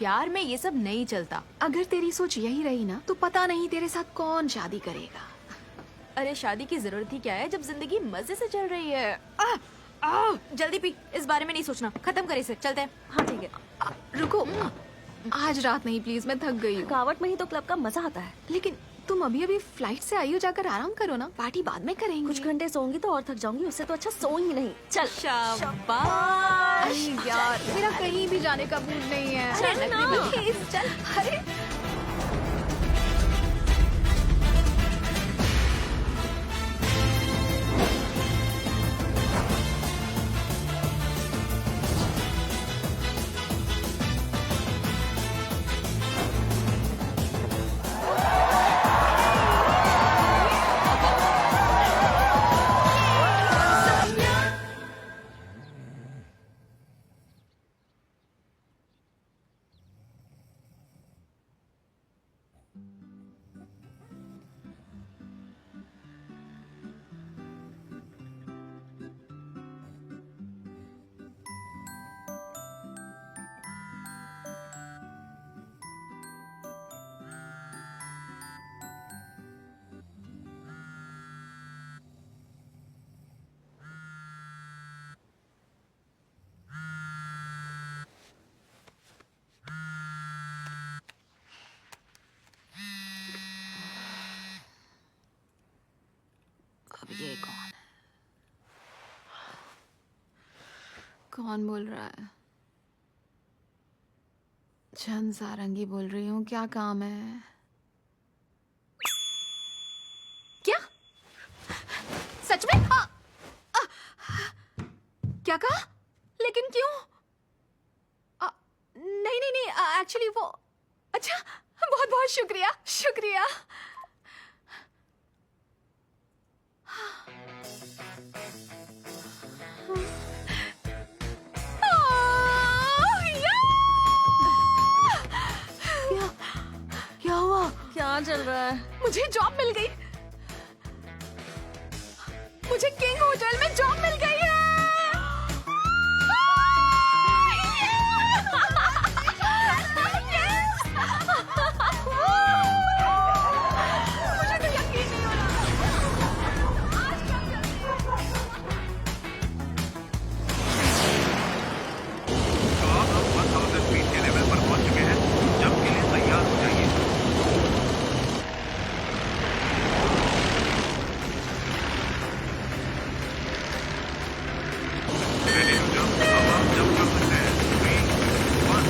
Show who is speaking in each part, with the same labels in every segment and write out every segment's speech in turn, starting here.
Speaker 1: प्यार में ये सब नहीं चलता।
Speaker 2: अगर तेरी सोच यही रही ना तो पता नहीं तेरे साथ कौन शादी करेगा।
Speaker 1: अरे शादी की जरूरत ही क्या है जब जिंदगी मजे से चल रही है। जल्दी पी, इस बारे में नहीं सोचना, खत्म कर इसे, चलते हैं।
Speaker 3: हाँ ठीक है।
Speaker 2: रुको, आज रात नहीं प्लीज, मैं थक गई हूँ।
Speaker 3: थकावट में ही तो क्लब का मजा आता है।
Speaker 2: लेकिन तुम अभी अभी फ्लाइट से आई हो, जाकर आराम करो ना, पार्टी बाद में करेंगे।
Speaker 3: कुछ घंटे सोऊंगी तो और थक जाऊंगी, उससे तो अच्छा सो ही नहीं। चल
Speaker 1: शाबाश।
Speaker 2: अरे यार, मेरा कहीं भी जाने का मूड नहीं है।
Speaker 1: अरे ना, चल।
Speaker 2: अरे अब ये कौन बोल रहा है? चंद सारंगी बोल रही हूँ, क्या काम है? क्या सच में? क्या कहा? लेकिन क्यों? नहीं नहीं नहीं, एक्चुअली वो, अच्छा, बहुत बहुत शुक्रिया शुक्रिया। क्या हुआ?
Speaker 3: क्या चल रहा है?
Speaker 2: मुझे जॉब मिल गई। मुझे किंग होटल में जॉब मिल गई है। मुझे तो यकीन नहीं हो रहा। आज क्या
Speaker 4: तो आप 1000 फीट के लेवल पर पहुंच चुके हैं। जंप के लिए तैयार हो जाइए। Ready to jump। अब आप जंप कर सकते हैं। 3, 1।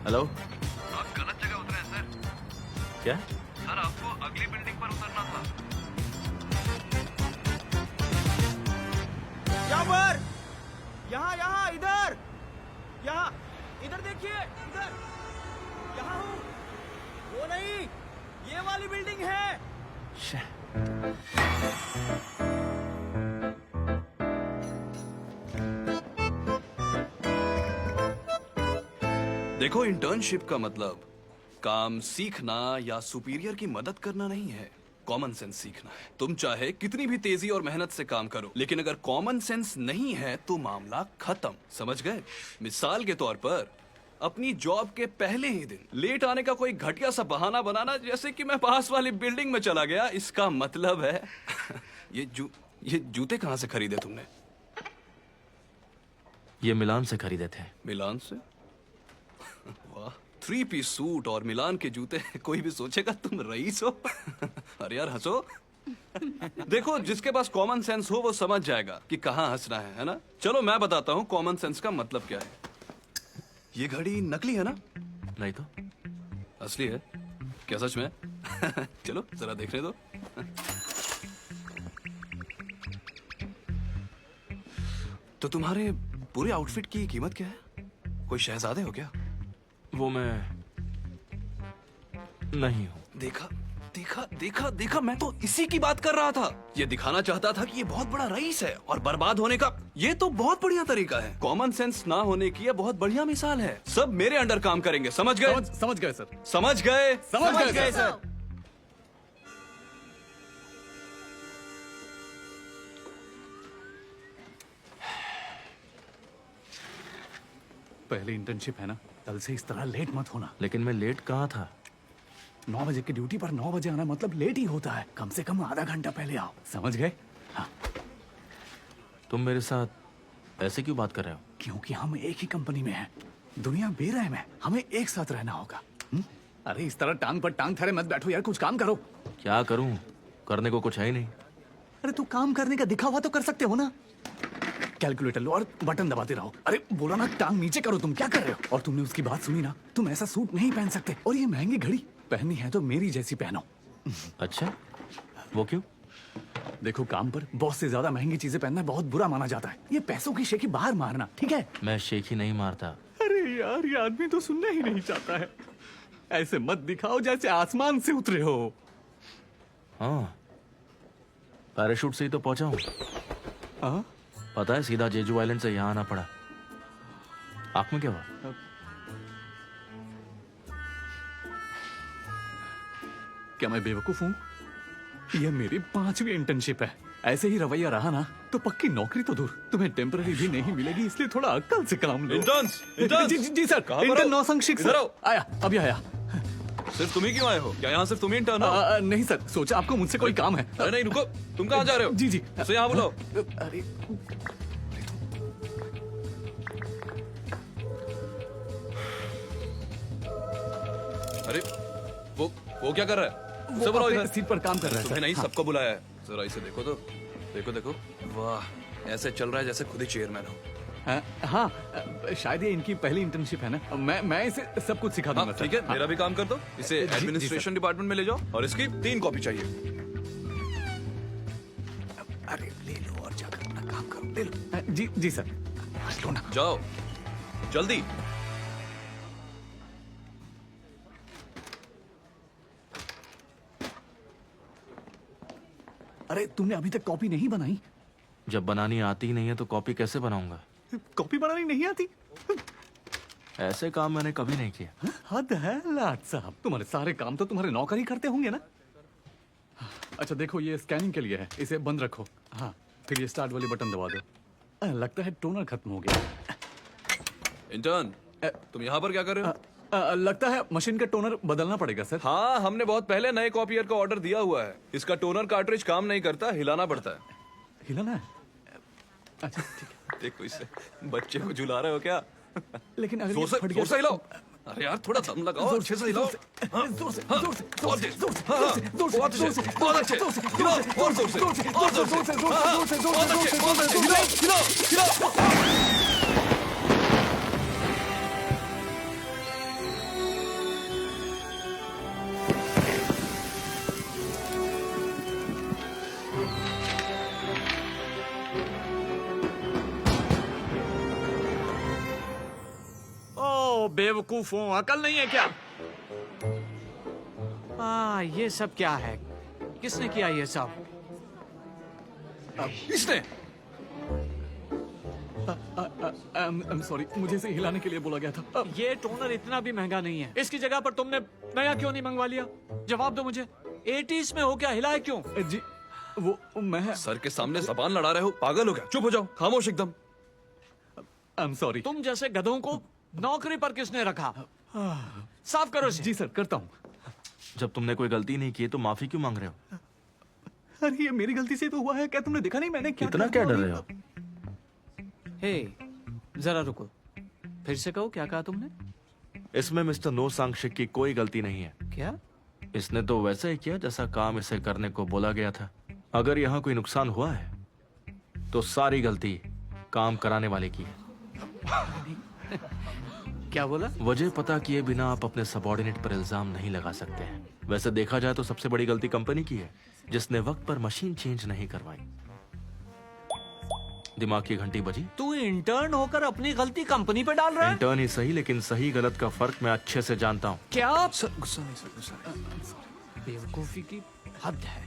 Speaker 5: हेलो,
Speaker 4: आप गलत जगह उतरे हैं सर।
Speaker 5: क्या?
Speaker 4: सर आपको अगली बिल्डिंग पर उतरना था।
Speaker 6: यहाँ पर, यहाँ यहाँ इधर, यहाँ इधर देखिए, इधर, यहाँ हूँ। वो नहीं, ये वाली बिल्डिंग है।
Speaker 7: देखो, इंटर्नशिप का मतलब काम सीखना या सुपीरियर की मदद करना नहीं है। कॉमन सेंस सीखना है। तुम चाहे कितनी भी तेजी और मेहनत से काम करो, लेकिन अगर कॉमन सेंस नहीं है तो मामला खत्म। समझ गए? मिसाल के तौर पर अपनी जॉब के पहले ही दिन लेट आने का कोई घटिया सा बहाना बनाना, जैसे कि मैं पास वाली बिल्डिंग में चला गया, इसका मतलब है ये जूते कहां से खरीदे तुमने?
Speaker 5: ये मिलान से खरीदे थे।
Speaker 7: मिलान से? वाह, 3 पीस सूट और मिलान के जूते। कोई भी सोचेगा तुम रईस हो। अरे यार हंसो। देखो, जिसके पास कॉमन सेंस हो वो समझ जाएगा कि कहाँ हंसना है ना? चलो मैं बताता हूँ कॉमन सेंस का मतलब क्या है। ये घड़ी नकली है ना?
Speaker 5: नहीं तो
Speaker 7: असली है। क्या सच में? चलो जरा देखने दो। तो तुम्हारे पूरे आउटफिट की कीमत क्या है? कोई शहजादे हो क्या?
Speaker 5: वो मैं नहीं हूं।
Speaker 7: देखा देखा देखा देखा, मैं तो इसी की बात कर रहा था। ये दिखाना चाहता था कि ये बहुत बड़ा रईस है और बर्बाद होने का ये तो बहुत बढ़िया तरीका है। कॉमन सेंस ना होने की ये बहुत बढ़िया मिसाल है। सब मेरे अंडर काम करेंगे, समझ गए?
Speaker 6: समझ गए सर।
Speaker 7: समझ गए?
Speaker 6: समझ गए सर।
Speaker 8: पहले इंटर्नशिप है ना, कल से इस तरह लेट मत होना।
Speaker 5: लेकिन मैं लेट कहाँ था?
Speaker 8: 9 बजे की ड्यूटी पर 9 बजे आना मतलब लेट ही होता है। कम से कम आधा घंटा पहले आओ, समझ गए? हाँ।
Speaker 5: तुम मेरे साथ ऐसे क्यों बात कर रहे हो?
Speaker 8: क्योंकि हम एक ही कंपनी में हैं। दुनिया बेरहम है, हमें एक साथ रहना होगा। अरे इस तरह टांग पर टांग धरे मत बैठो यार, कुछ काम करो।
Speaker 5: क्या करूं? करने को कुछ है ही नहीं।
Speaker 8: अरे तू काम करने का दिखावा तो कर सकते हो ना। कैलकुलेटर लो और बटन दबाते रहो। अरे बोला ना टांग नीचे करो, तुम क्या कर रहे हो? और तुमने उसकी बात सुनी ना, तुम ऐसा सूट नहीं पहन सकते। और ये महंगी घड़ी पहननी है तो मेरी जैसी पहनो।
Speaker 5: अच्छा, वो क्यों?
Speaker 8: देखो, काम पर बॉस से ज्यादा महंगी चीजें पहनना बहुत बुरा माना जाता है। ये पैसों की शेखी बाहर मारना, ठीक है?
Speaker 5: मैं शेखी नहीं मारता।
Speaker 8: अरे यार, ये आदमी तो सुनना ही नहीं चाहता है। ऐसे मत दिखाओ जैसे आसमान से उतरे हो।
Speaker 5: हाँ, पैराशूट से ही तो पहुंचा हूँ।
Speaker 8: हाँ?
Speaker 5: पता है, सीधा जेजू आइलैंड से यहाँ आना पड़ा। आँख में क्या हुआ?
Speaker 8: क्या मैं बेवकूफ हूँ? यह मेरी 5वीं इंटर्नशिप है। ऐसे ही रवैया रहा ना तो पक्की नौकरी तो दूर, तुम्हें टेम्पररी भी नहीं मिलेगी। इसलिए थोड़ा अक्ल से काम लो।
Speaker 7: इंटर्न्स,
Speaker 8: जी सर। इंटर्न नौसंशिक सर। आया, अभी आया।
Speaker 7: सिर्फ तुम ही क्यों आए हो? क्या यहाँ सिर्फ तुम ही इंटर्न हो?
Speaker 8: नहीं सर, सोचा आपको मुझसे कोई काम है।
Speaker 7: अरे नहीं, रुको, तुम कहाँ जा रहे हो?
Speaker 8: जी जी,
Speaker 7: उसे यहाँ बुलाओ।
Speaker 8: अरे
Speaker 7: अरे वो क्या कर रहा है?
Speaker 8: वो
Speaker 7: बुलाओ
Speaker 8: अपने
Speaker 7: इधर।
Speaker 8: सीट पर काम कर रहा है
Speaker 7: तुम्हें
Speaker 8: सर।
Speaker 7: नहीं,
Speaker 8: हाँ।
Speaker 7: सबको बुलाया है। जरा इसे देखो तो, देखो देखो, वाह, ऐसे चल रहा है जैसे खुद ही चेयरमैन हो।
Speaker 8: हाँ, शायद ये इनकी पहली इंटर्नशिप है ना। मैं इसे सब कुछ सिखा दूंगा।
Speaker 7: ठीक है, मेरा भी काम कर दो। इसे
Speaker 8: जी,
Speaker 7: एडमिनिस्ट्रेशन डिपार्टमेंट में ले जाओ और इसकी 3 कॉपी चाहिए।
Speaker 8: अरे ले लो और जाकर अपना काम करो। ले लो। जी जी सर। लो ना।
Speaker 7: जाओ जल्दी।
Speaker 8: अरे तुमने अभी तक कॉपी नहीं बनाई?
Speaker 5: जब बनानी आती ही नहीं है तो कॉपी कैसे बनाऊंगा?
Speaker 8: कॉपी बनानी नहीं आती?
Speaker 5: ऐसे काम मैंने कभी नहीं किया।
Speaker 8: हद है लाट साहब, तुम्हारे सारे काम तो तुम्हारे नौकर ही करते होंगे ना। अच्छा देखो, ये स्कैनिंग के लिए है, इसे बंद रखो। हाँ, फिर ये स्टार्ट वाली बटन दबा दो। लगता है टोनर खत्म हो गया।
Speaker 7: इंटर्न, तुम यहाँ पर क्या कर रहे हो?
Speaker 8: लगता है मशीन का टोनर बदलना पड़ेगा सर।
Speaker 7: हाँ, हमने बहुत पहले नए कॉपियर का ऑर्डर दिया हुआ है। इसका टोनर कार्ट्रिज काम नहीं करता, हिलाना पड़ता है।
Speaker 8: हिलाना है? अच्छा ठीक है।
Speaker 7: देखो इसे, बच्चे को झुला रहे हो क्या?
Speaker 8: लेकिन अगर
Speaker 7: जोर से,
Speaker 8: फट गया
Speaker 7: जोर से हिलाओ। अरे यार, थोड़ा दम लगाओ, अच्छे से हिलाओ।
Speaker 8: जोर से,
Speaker 7: हाँ,
Speaker 8: जोर से,
Speaker 7: बहुत तेज।
Speaker 8: जोर से,
Speaker 7: हाँ, हाँ,
Speaker 8: जोर से,
Speaker 7: बहुत
Speaker 8: जोर से,
Speaker 7: अच्छे, बहुत अच्छे।
Speaker 8: जोर से,
Speaker 7: हिलाओ, और जोर से, और जोर से,
Speaker 8: जोर से, जोर से,
Speaker 7: हाँ,
Speaker 8: जोर से,
Speaker 7: बहुत
Speaker 8: जोर से,
Speaker 7: अच्छे,
Speaker 8: जोर
Speaker 7: बहुत
Speaker 8: से,
Speaker 7: अच्छे। हिलाओ, हिलाओ, हिलाओ।
Speaker 6: बेवकूफ हूँ, अकल नहीं है क्या? ये सब क्या है? किसने किया ये सब?
Speaker 7: इसने।
Speaker 8: I'm sorry, मुझे इसे हिलाने के लिए बोला गया था।
Speaker 6: ये टोनर इतना भी महंगा नहीं है। इसकी जगह पर तुमने नया क्यों नहीं मंगवा लिया? जवाब दो मुझे।
Speaker 8: 80s में हो क्या, हिला है क्यों? जी वो मैं
Speaker 7: सर के सामने जबान लड़ा रहे हो, पागल हो क्या? चुप हो जाओ, खामोश एकदम।
Speaker 8: I am sorry. तुम जैसे गधों को नौकरी पर किसने रखा? साफ करो इसे। जी सर, करता हूँ।
Speaker 5: जब तुमने कोई गलती नहीं की तो माफी क्यों मांग रहे हो?
Speaker 8: अरे ये मेरी गलती से तो हुआ है, क्या तुमने देखा नहीं मैंने क्या
Speaker 5: इतना क्या डर रहे हो?
Speaker 8: हे जरा रुको, फिर से कहो, क्या कहा तुमने?
Speaker 5: इसमें मिस्टर नो सांगशिक की कोई गलती नहीं है।
Speaker 8: क्या?
Speaker 5: इसने तो वैसा ही किया जैसा काम इसे करने को बोला गया था। अगर यहाँ कोई नुकसान हुआ है तो सारी गलती काम कराने वाले की है।
Speaker 8: क्या बोला?
Speaker 5: वजह पता किए बिना आप अपने सबॉर्डिनेट पर इल्जाम नहीं लगा सकते हैं। वैसे देखा जाए तो सबसे बड़ी गलती कंपनी की है, जिसने वक्त पर मशीन चेंज नहीं करवाई। दिमाग की घंटी बजी।
Speaker 8: तू इंटर्न होकर अपनी गलती कंपनी पे डाल रहा है?
Speaker 5: इंटर्न ही सही, लेकिन सही गलत का फर्क मैं अच्छे से जानता हूँ।
Speaker 8: क्या? सर गुस्सा नहीं, सर गुस्सा नहीं। बेवकूफी की हद है।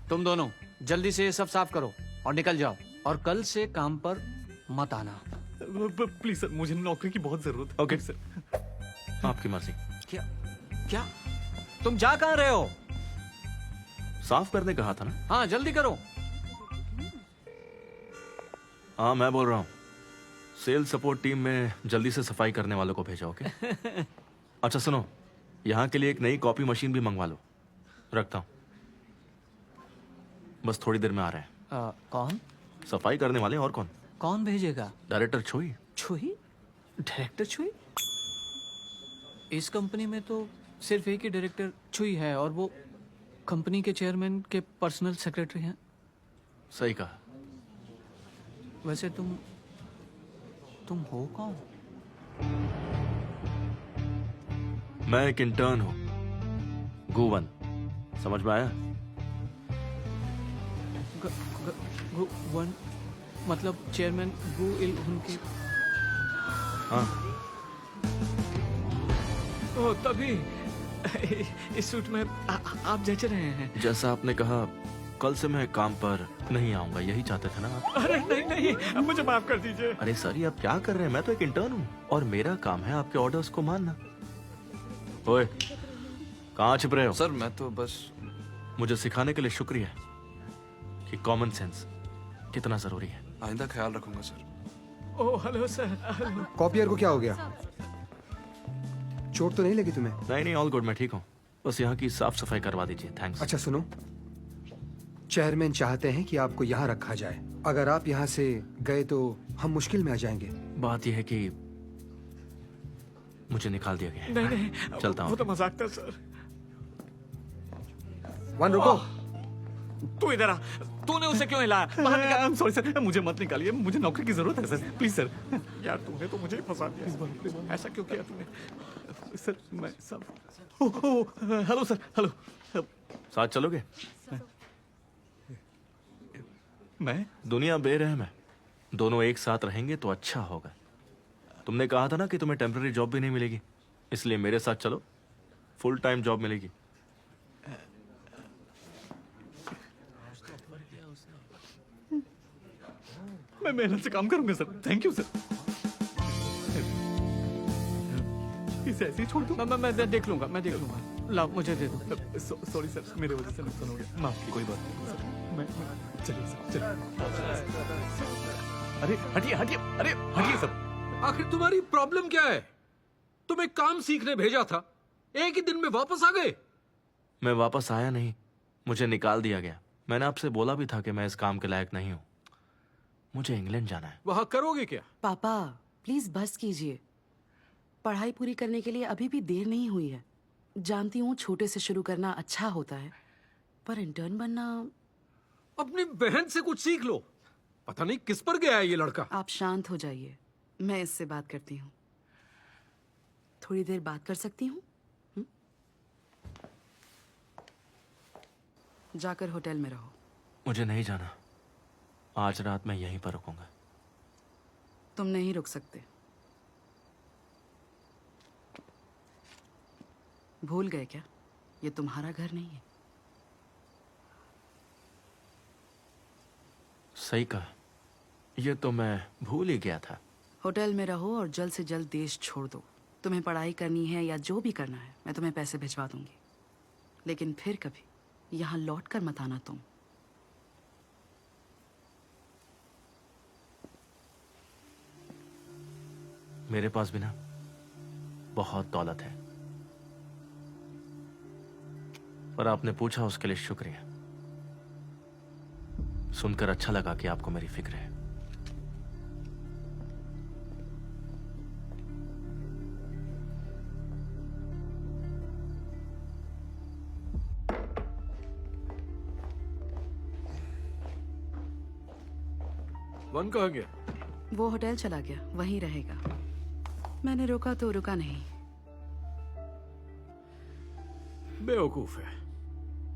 Speaker 8: तुम दोनों जल्दी से ये सब साफ करो और निकल जाओ, और कल से काम पर मत आना। प्लीज सर, मुझे नौकरी की बहुत जरूरत है।
Speaker 5: ओके सर, आपकी मर्जी।
Speaker 8: क्या क्या? तुम जा कहाँ रहे हो?
Speaker 5: साफ करने कहा था ना।
Speaker 8: हाँ जल्दी करो।
Speaker 5: हाँ मैं बोल रहा हूँ, सेल्स सपोर्ट टीम में जल्दी से सफाई करने वालों को भेजो। ओके अच्छा सुनो, यहाँ के लिए एक नई कॉपी मशीन भी मंगवा लो। रखता हूँ, बस थोड़ी देर में आ रहे हैं।
Speaker 8: कौन?
Speaker 5: सफाई करने वाले, और कौन?
Speaker 8: कौन भेजेगा?
Speaker 5: डायरेक्टर छुई।
Speaker 8: छुई? डायरेक्टर छुई? इस कंपनी में तो सिर्फ एक ही डायरेक्टर छुई है, और वो कंपनी के चेयरमैन के पर्सनल सेक्रेटरी हैं।
Speaker 5: सही कहा।
Speaker 8: वैसे तुम हो कौन?
Speaker 5: मैं एक इंटर्न हूँ, गुवन। समझ में आया?
Speaker 8: वन मतलब चेयरमैन गु इल उनकी।
Speaker 5: हाँ।
Speaker 8: ओ तभी इस सूट में आप जच रहे हैं।
Speaker 5: जैसा आपने कहा, कल से मैं काम पर नहीं आऊंगा, यही चाहते थे ना आप?
Speaker 8: अरे नहीं नहीं, अब मुझे माफ कर दीजिए।
Speaker 5: अरे सर, ये आप क्या कर रहे हैं? मैं तो एक इंटर्न हूँ और मेरा काम है आपके ऑर्डर्स को मानना। ओए, कहाँ छिप रहे हो?
Speaker 7: सर मैं तो बस।
Speaker 5: मुझे सिखाने के लिए शुक्रिया कि कॉमन सेंस कितना जरूरी है।
Speaker 7: आइंदा ख्याल रखूंगा सर।
Speaker 8: ओ हेलो सर। हेलो।
Speaker 9: कॉपियर को क्या हो गया? चोट तो नहीं लगी तुम्हें?
Speaker 5: नहीं नहीं, ऑल गुड, मैं ठीक हूँ। बस यहाँ की साफ सफाई करवा दीजिए। थैंक्स।
Speaker 9: अच्छा सुनो, चेयरमैन चाहते हैं कि आपको यहाँ रखा जाए। अगर आप यहाँ से गए तो हम मुश्किल में आ जाएंगे।
Speaker 5: बात यह है कि मुझे निकाल दिया गया है।
Speaker 8: नहीं नहीं,
Speaker 5: चलता हूँ।
Speaker 8: वो तो मजाक था सर।
Speaker 9: वन रुको।
Speaker 8: तू इधर आ। तूने उसे क्यों हिलाया? आई एम सॉरी सर, मुझे मत निकालिए, मुझे नौकरी की जरूरत है सर, प्लीज सर। यार तूने तो मुझे ही फंसा दिया इस बार। ऐसा क्यों किया तूने? सर मैं सब। Hello sir, hello.
Speaker 5: साथ चलोगे?
Speaker 8: मैं?
Speaker 5: दुनिया बेरहम है, दोनों एक साथ रहेंगे तो अच्छा होगा। तुमने कहा था ना कि तुम्हें टेम्पररी जॉब भी नहीं मिलेगी, इसलिए मेरे साथ चलो, फुल टाइम जॉब मिलेगी।
Speaker 8: मैं मेहनत से काम करूंगा सर, थैंक यू सर। इसे ऐसे ही छोड़ दूं? मैं देख लूंगा, मैं देख लूंगा। लाओ मुझे दे दो। सॉरी सर, मेरे वजह से नुकसान हो गया, माफ कीजिए।
Speaker 7: कोई बात नहीं
Speaker 8: सर। मैं चलिए सर, चलिए। अरे हटिए हटिए, अरे हटिए सर।
Speaker 10: आखिर तुम्हारी प्रॉब्लम क्या है? तुम्हें काम सीखने भेजा था, एक ही दिन में वापस आ गए।
Speaker 5: मैं वापस आया नहीं, मुझे निकाल दिया गया। मैंने आपसे बोला भी था कि मैं इस काम के लायक नहीं हूँ। मुझे इंग्लैंड जाना है।
Speaker 10: वहां करोगे क्या?
Speaker 11: पापा प्लीज बस कीजिए। पढ़ाई पूरी करने के लिए अभी भी देर नहीं हुई है। जानती हूँ छोटे से शुरू करना अच्छा होता है, पर इंटर्न बनना।
Speaker 10: अपनी बहन से कुछ सीख लो। पता नहीं किस पर गया है ये लड़का।
Speaker 11: आप शांत हो जाइए, मैं इससे बात करती हूँ। थोड़ी देर बात कर सकती हूँ? जाकर होटल में रहो।
Speaker 5: मुझे नहीं जाना, आज रात मैं यहीं पर रुकूंगा।
Speaker 11: तुम नहीं रुक सकते। भूल गए क्या? ये तुम्हारा घर नहीं है।
Speaker 5: सही कहा, ये तो मैं भूल ही गया था।
Speaker 11: होटल में रहो और जल्द से जल्द देश छोड़ दो। तुम्हें पढ़ाई करनी है या जो भी करना है, मैं तुम्हें पैसे भिजवा दूंगी। लेकिन फिर कभी यहाँ लौट कर मत आना तुम।
Speaker 5: मेरे पास भी ना बहुत दौलत है, पर आपने पूछा उसके लिए शुक्रिया। सुनकर अच्छा लगा कि आपको मेरी फिक्र है।
Speaker 10: वन कहाँ गया?
Speaker 11: वो होटल चला गया, वहीं रहेगा। मैंने रोका तो रुका नहीं।
Speaker 10: बेवकूफ है,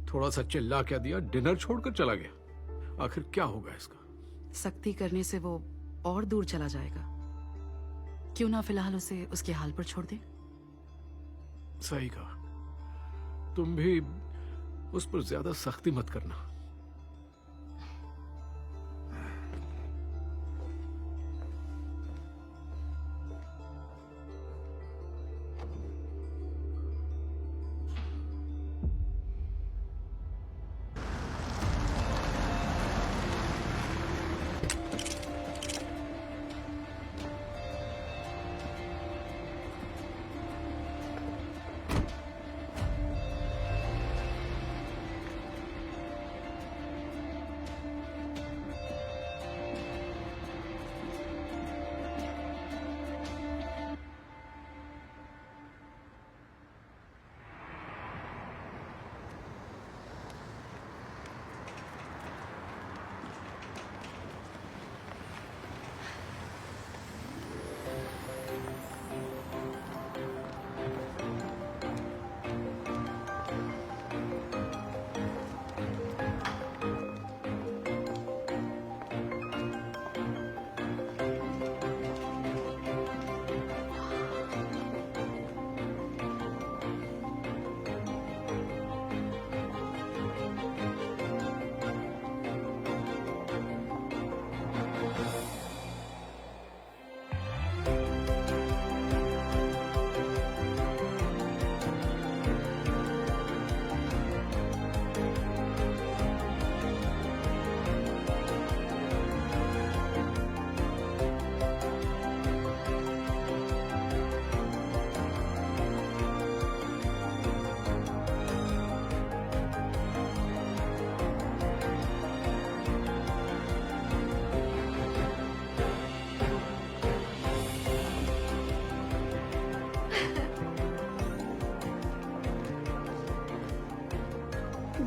Speaker 10: थोड़ा सा चिल्ला क्या दिया, डिनर छोड़कर चला गया। आखिर क्या होगा इसका?
Speaker 11: सख्ती करने से वो और दूर चला जाएगा। क्यों ना फिलहाल उसे उसके हाल पर छोड़ दे।
Speaker 10: सही कहा, तुम भी उस पर ज्यादा सख्ती मत करना।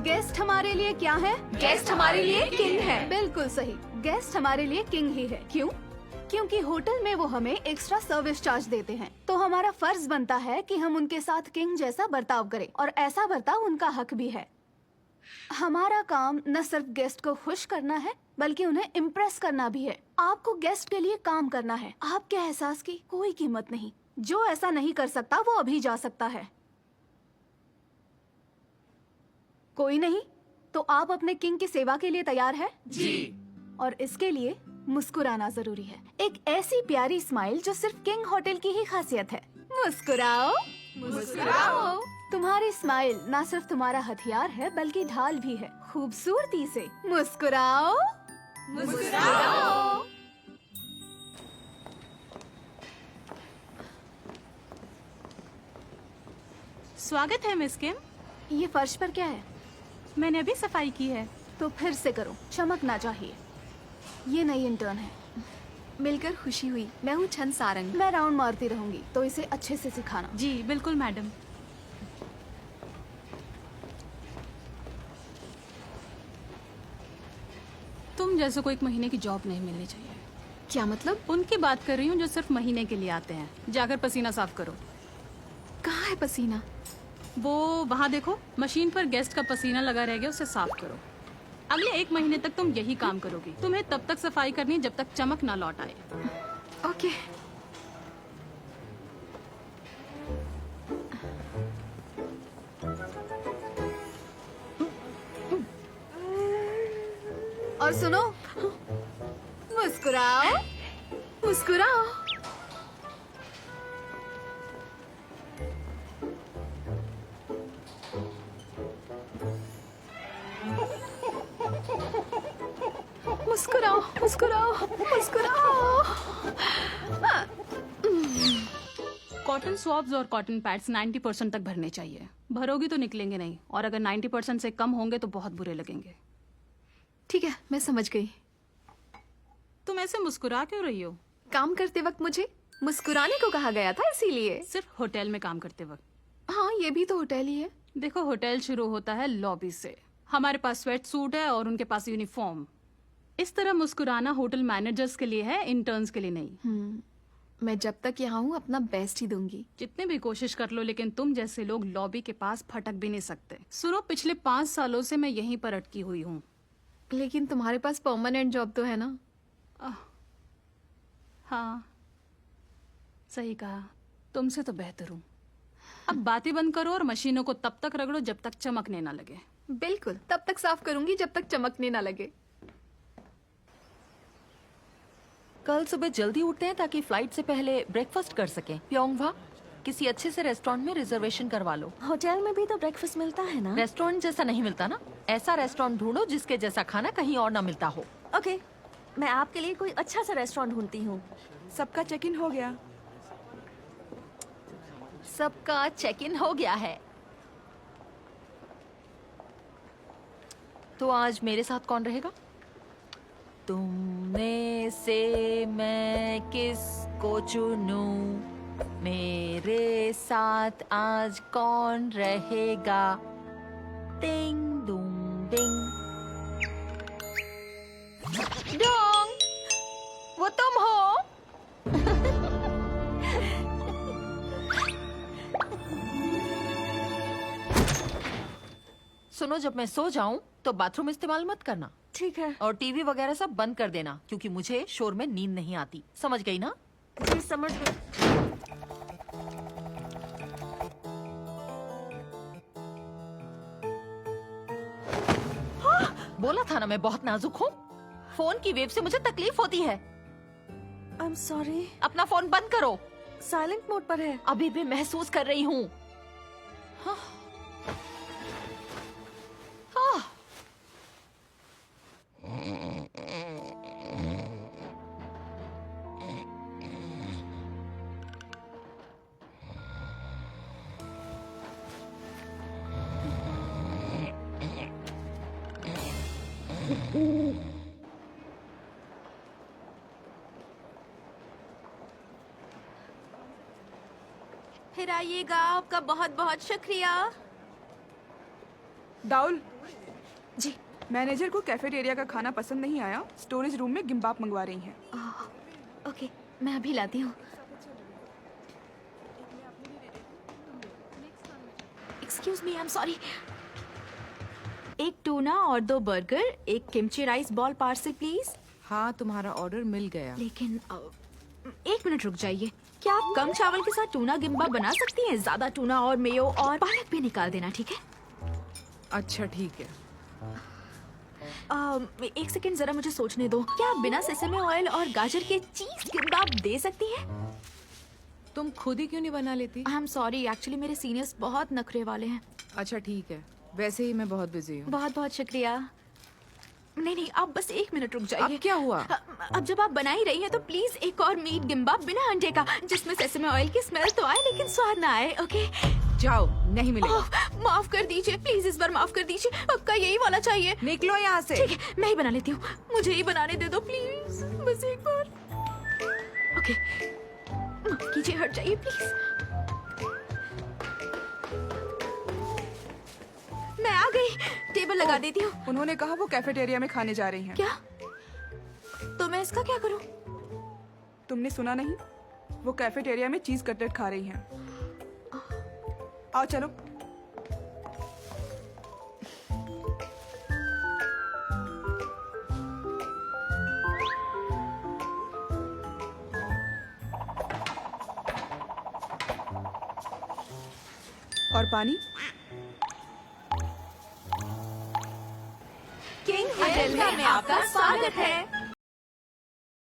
Speaker 1: गेस्ट हमारे लिए क्या है? गेस्ट हमारे लिए किंग है। बिल्कुल सही, गेस्ट हमारे लिए किंग ही है। क्यों? क्योंकि होटल में वो हमें एक्स्ट्रा सर्विस चार्ज देते हैं, तो हमारा फर्ज बनता है कि हम उनके साथ किंग जैसा बर्ताव करें, और ऐसा बर्ताव उनका हक भी है। हमारा काम न सिर्फ गेस्ट को खुश करना है, बल्कि उन्हें इम्प्रेस करना भी है। आपको गेस्ट के लिए काम करना है, आपके एहसास की कोई कीमत नहीं। जो ऐसा नहीं कर सकता वो अभी जा सकता है। कोई नहीं, तो आप अपने किंग की सेवा के लिए तैयार है? जी। और इसके लिए मुस्कुराना जरूरी है। एक ऐसी प्यारी स्माइल जो सिर्फ किंग होटल की ही खासियत है। मुस्कुराओ, मुस्कुराओ। तुम्हारी स्माइल ना सिर्फ तुम्हारा हथियार है, बल्कि ढाल भी है। खूबसूरती से मुस्कुराओ, मुस्कुराओ।
Speaker 12: स्वागत है मिस किम।
Speaker 1: ये फर्श पर क्या है?
Speaker 12: मैंने अभी सफाई की है।
Speaker 1: तो फिर से करो, चमकना चाहिए। ये नई इंटर्न है। मिलकर खुशी हुई। मैं हूँ छन सारंग। मैं राउंड मारती रहूंगी, तो इसे अच्छे से सिखाना।
Speaker 12: जी बिल्कुल मैडम। तुम जैसे को 1 महीने की जॉब नहीं मिलनी चाहिए।
Speaker 1: क्या मतलब?
Speaker 12: उनकी बात कर रही हूँ जो सिर्फ महीने के लिए आते हैं। जाकर पसीना साफ करो।
Speaker 1: कहाँ है पसीना?
Speaker 12: वो वहाँ देखो, मशीन पर गेस्ट का पसीना लगा रह गया, उसे साफ करो। अगले 1 महीने तक तुम यही काम करोगी। तुम्हें तब तक सफाई करनी है जब तक चमक ना लौट आए।
Speaker 1: ओके। और सुनो, मुस्कुराओ, मुस्कुराओ। मुस्कुराओ मुस्कुराओ मुस्कुराओ।
Speaker 12: कॉटन स्वॉब्स और कॉटन पैड्स 90% तक भरने चाहिए। भरोगी तो निकलेंगे नहीं, और अगर 90% से कम होंगे तो बहुत बुरे लगेंगे।
Speaker 1: ठीक है, मैं समझ गई।
Speaker 12: तुम ऐसे मुस्कुरा क्यों रही हो?
Speaker 1: काम करते वक्त मुझे मुस्कुराने को कहा गया था, इसीलिए।
Speaker 12: सिर्फ होटल में काम करते वक्त?
Speaker 1: हाँ, ये भी तो होटल ही है।
Speaker 12: देखो, होटल शुरू होता है लॉबी से। हमारे पास स्वेट सूट है और उनके पास यूनिफॉर्म। इस तरह मुस्कुराना होटल मैनेजर्स के लिए है, इंटर्न्स के लिए नहीं।
Speaker 1: मैं जब तक यहाँ हूँ अपना बेस्ट ही दूंगी।
Speaker 12: जितने भी कोशिश कर लो, लेकिन तुम जैसे लोग लॉबी के पास फटक भी नहीं सकते। सुनो, पिछले 5 सालों से मैं यहीं पर अटकी हुई हूँ।
Speaker 1: लेकिन तुम्हारे पास परमानेंट जॉब तो है ना?
Speaker 12: हाँ, सही कहा। तुमसे तो बेहतर हूँ। अब बातें बंद करो और मशीनों को तब तक रगड़ो जब तक चमकने ना लगे।
Speaker 1: बिल्कुल, तब तक साफ करूंगी जब तक चमकने ना लगे।
Speaker 3: कल सुबह जल्दी उठते हैं ताकि फ्लाइट से पहले ब्रेकफास्ट कर सकें। प्योंगवा, किसी अच्छे से रेस्टोरेंट में रिजर्वेशन करवा लो।
Speaker 2: होटल में भी तो ब्रेकफास्ट मिलता है ना?
Speaker 3: रेस्टोरेंट जैसा नहीं मिलता ना। ऐसा रेस्टोरेंट ढूंढो जिसके जैसा खाना कहीं और ना मिलता हो।
Speaker 2: ओके, मैं आपके लिए कोई अच्छा सा रेस्टोरेंट ढूंढती हूँ।
Speaker 13: सबका चेक इन हो गया?
Speaker 3: सबका चेक इन हो गया है। तो आज मेरे साथ कौन रहेगा? तुमने से मैं किसको चुनूं? मेरे साथ आज कौन रहेगा? टिंग डूम डिंग। डोंग, वो तुम हो? सुनो, जब मैं सो जाऊं तो बाथरूम इस्तेमाल मत करना।
Speaker 2: ठीक है।
Speaker 3: और टीवी वगैरह सब बंद कर देना, क्योंकि मुझे शोर में नींद नहीं आती। समझ गई ना?
Speaker 2: जी, समझ गई।
Speaker 3: बोला था ना मैं बहुत नाजुक हूँ। फोन की वेव से मुझे तकलीफ होती है।
Speaker 2: I am sorry.
Speaker 3: अपना फोन बंद करो।
Speaker 2: साइलेंट मोड पर है।
Speaker 3: अभी भी महसूस कर रही हूँ। हाँ। हाँ।
Speaker 1: फिर आइएगा, आपका बहुत बहुत शुक्रिया।
Speaker 13: दाउल
Speaker 1: जी,
Speaker 13: मैनेजर को कैफेटेरिया का खाना पसंद नहीं आया। स्टोरेज रूम में गिम्बाप मंगवा रही हैं।
Speaker 1: ओके, मैं अभी लाती हूँ। Excuse me, I am sorry. एक टूना और 2 बर्गर, एक kimchi rice ball parcel please.
Speaker 13: हाँ, तुम्हारा ऑर्डर मिल गया।
Speaker 1: लेकिन 1 मिनट रुक जाइए। क्या आप कम चावल के साथ टूना गिम्बा बना सकती हैं? ज्यादा टूना और मेयो और पालक भी निकाल देना, ठीक है?
Speaker 13: अच्छा, ठीक है।
Speaker 1: 1 सेकंड, जरा मुझे सोचने दो। क्या आप बिना सेसमे ऑयल और गाजर के चीज गिम्बाप दे सकती हैं?
Speaker 13: तुम खुद ही क्यों नहीं बना लेती?
Speaker 1: आई एम सॉरी, एक्चुअली मेरे सीनियर्स बहुत नखरे वाले हैं।
Speaker 13: अच्छा, ठीक है। वैसे ही मैं बहुत बिजी हूँ।
Speaker 1: बहुत बहुत शुक्रिया। नहीं, आप बस 1 मिनट रुक जाइए।
Speaker 13: अब क्या हुआ?
Speaker 1: अब जब आप बना ही रही हैं तो प्लीज एक और मीट गिम्बाप बिना अंडे का, जिसमें सेसमे ऑयल की स्मेल तो आए लेकिन स्वाद ना आए। ओके,
Speaker 13: जाओ, नहीं मिलेगा।
Speaker 1: माफ कर दीजिए प्लीज, इस बार माफ कर दीजिए। आपका यही वाला चाहिए।
Speaker 13: निकलो यहाँ से।
Speaker 1: ठीक है, मैं ही बना लेती हूँ। मुझे ही बनाने दे दो प्लीज, बस एक बार। ओके, माफ कीजिए, हट जाइए प्लीज। मैं आ गई, टेबल लगा देती हूँ।
Speaker 13: उन्होंने कहा वो कैफेटेरिया में खाने जा रही हैं।
Speaker 1: क्या? तो मैं इसका क्या करूँ?
Speaker 13: तुमने सुना नहीं? वो कैफेटेरिया में चीज कटलेट खा रही हैं। आओ चलो। और पानी?
Speaker 1: किंग होटल में आपका स्वागत है।